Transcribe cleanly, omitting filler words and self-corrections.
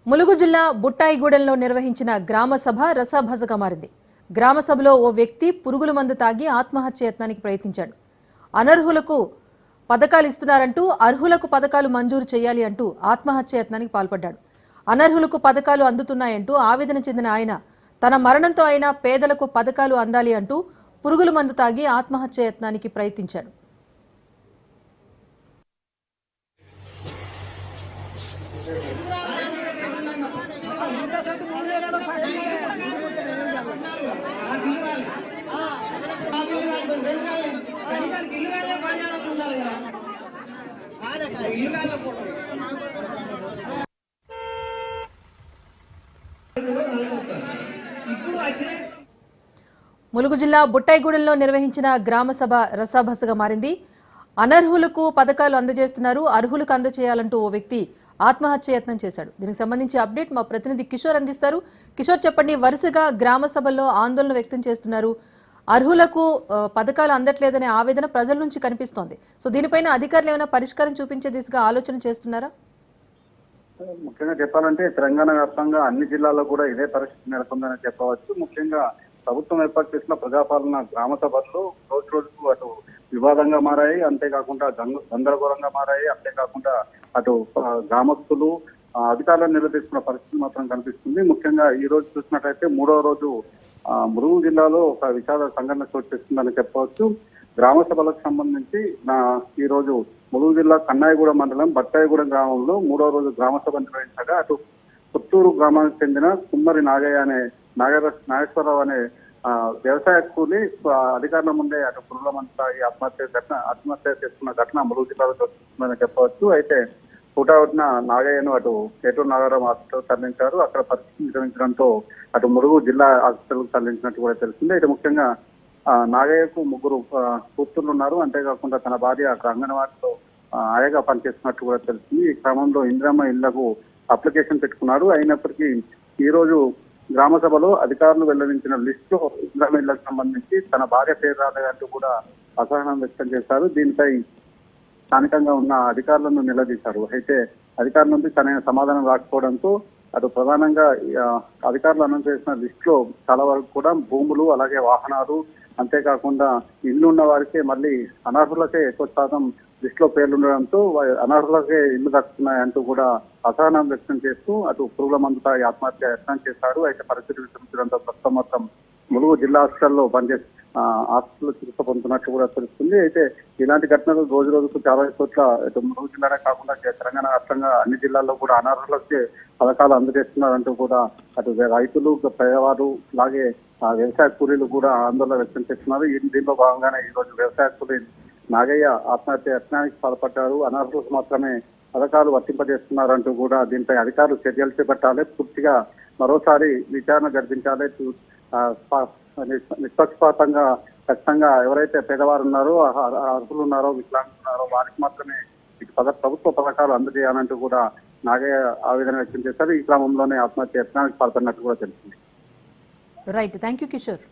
ములుగు జిల్లా బుట్టాయిగూడెంలో నిర్వహించిన గ్రామ సభ రసభసగా మారింది. గ్రామ సభలో ఓ వ్యక్తి పురుగుల మందు తాగి ఆత్మహత్య యత్నానికి ప్రయత్నించాడు. అనర్హులకు పథకాలు ఇస్తున్నారంటూ అర్హులకు పథకాలు మంజూరు చేయాలి అంటూ ఆత్మహత్య యత్నానికి పాల్పడ్డాడు. అనర్హులకు పథకాలు అందుతున్నాయంటూ ఆవేదన చెందిన ఆయన తన మరణంతో అయినా పేదలకు పథకాలు అందాలి అంటూ పురుగుల మందు తాగి ఆత్మహత్య యత్నానికి ప్రయత్నించాడు. ములుగు జిల్లా బుట్టాయిగూడెంలో నిర్వహించిన గ్రామ సభ రసాభసగా మారింది. అనర్హులకు పథకాలు అందజేస్తున్నారు, అర్హులకు అందజేయాలంటూ ఓ వ్యక్తి ఆత్మహత్య యత్నం చేశాడు. దీనికి సంబంధించి అప్డేట్ మా ప్రతినిధి కిషోర్ అందిస్తారు. కిషోర్, చెప్పండి, వరుసగా గ్రామ సభల్లో ఆందోళన వ్యక్తం చేస్తున్నారు. అర్హులకు పథకాలు అందట్లేదనే ఆవేదన ప్రజల నుంచి కనిపిస్తోంది. సో దీనిపైన అధికారులు ఏమైనా పరిష్కారం చూపించే దిశగా ఆలోచన చేస్తున్నారా? ముఖ్యంగా చెప్పాలంటే తెలంగాణ వ్యాప్తంగా అన్ని జిల్లాల్లో కూడా ఇదే పరిస్థితి నెలకొందని చెప్పవచ్చు. ముఖ్యంగా ప్రభుత్వం ఏర్పాటు చేసిన ప్రజాపాలన గ్రామ సభల్లో రోజు రోజుకు అటు వివాదంగా మారాయి, అంతేకాకుండా గందరగోళంగా మారాయి. అంతేకాకుండా అటు గ్రామస్తులు అధికారులను నిలదీస్తున్న పరిస్థితి మాత్రం కనిపిస్తుంది. ముఖ్యంగా ఈ రోజు చూసినట్టయితే 3వ రోజు ములుగు జిల్లాలో ఒక విషాద సంఘటన చోటు చేసుకుందని చెప్పవచ్చు. గ్రామ సభలకు సంబంధించి ఈ రోజు ములుగు జిల్లా కన్నాయిగూడెం మండలం బట్టాయిగూడెం గ్రామంలో 3వ రోజు గ్రామ సభ నిర్వహించగా అటు పుత్తూరు గ్రామానికి చెందిన కుమ్మరి నాగేశ్వరరావు అనే వ్యవసాయ కూలి అధికారుల ముందే అటు పురుగుల మందు తాగి ఆత్మహత్య చేసుకున్న ఘటన ములుగు జిల్లాలో జరుగుతుందని చెప్పవచ్చు. అయితే హుటాహుటిన నాగయ్యను అటు ఏటూరు నాగారం హాస్పిటల్ తరలించారు. అక్కడ పరిస్థితి నిర్వహించడంతో అటు ములుగు జిల్లా హాస్పిటల్ తరలించినట్టు కూడా తెలిసింది. అయితే ముఖ్యంగా నాగయ్యకు 3 కూతుర్లు ఉన్నారు. అంతేకాకుండా తన భార్య అక్కడ అంగన్వాడీలో ఆయగా పనిచేస్తున్నట్టు కూడా తెలిసింది. ఈ క్రమంలో ఇందిరమ్మ ఇళ్లకు అప్లికేషన్ పెట్టుకున్నారు. అయినప్పటికీ ఈ రోజు గ్రామ సభలో అధికారులు వెల్లడించిన లిస్ట్ లో ఇందిరమ్మ ఇళ్లకు సంబంధించి తన భార్య పేరు రాలేదంటూ కూడా అసహనం వ్యక్తం చేశారు. దీనిపై స్థానికంగా ఉన్న అధికారులను నిలదీశారు. అయితే అధికారుల నుండి సరైన సమాధానం రాకపోవడంతో అటు ప్రధానంగా అధికారులు అనౌన్స్ చేసిన లిస్ట్ లో చాలా వరకు కూడా భూములు, అలాగే వాహనాలు, అంతేకాకుండా ఇల్లు ఉన్న వారికే మళ్ళీ అనర్హులకే ఎక్కువ శాతం లిస్ట్ లో పేర్లు ఉండడంతో అనర్హులకే ఇల్లు దక్కుతున్నాయంటూ కూడా అసహనం వ్యక్తం చేస్తూ అటు పురుగుల మందు తాగి ఆత్మహత్య యత్నం చేశారు. అయితే పరిస్థితి విషమించడంతో ప్రస్తుతం మొత్తం ములుగు జిల్లా హాస్పిటల్లో పనిచేసి హాస్పిటల్లో చికిత్స పొందుతున్నట్టు కూడా తెలుస్తుంది. అయితే ఇలాంటి ఘటనలు రోజు రోజుకు చాలా చోట్ల ఇటు ములుగు జిల్లానే కాకుండా తెలంగాణ వ్యాప్తంగా అన్ని జిల్లాల్లో కూడా అనర్హులకే పథకాలు అందజేస్తున్నారంటూ కూడా అటు రైతులు, పేదవారు, అలాగే వ్యవసాయ కూలీలు కూడా ఆందోళన వ్యక్తం చేస్తున్నారు. దీనిలో భాగంగానే ఈ రోజు వ్యవసాయ కూలీ నాగయ్య ఆత్మహత్య యత్నానికి పాల్పడ్డారు. అనర్హులకు మాత్రమే పథకాలు వర్తింపజేస్తున్నారంటూ కూడా దీనిపై అధికారులు చర్యలు చేపట్టాలి, పూర్తిగా మరోసారి విచారణ జరిపించాలి, నిష్పక్షపాతంగా ఖచ్చితంగా ఎవరైతే పేదవారు ఉన్నారో, అర్హులు ఉన్నారో, వికలాంగులు ఉన్నారో వారికి మాత్రమే ప్రభుత్వ పథకాలు అందజేయాలంటూ కూడా నాగయ్య ఆవేదన వ్యక్తం చేశారు. ఈ క్రమంలోనే ఆత్మహత్య యత్నానికి పాల్పడినట్టు కూడా తెలిసింది. Right, thank you Kishore.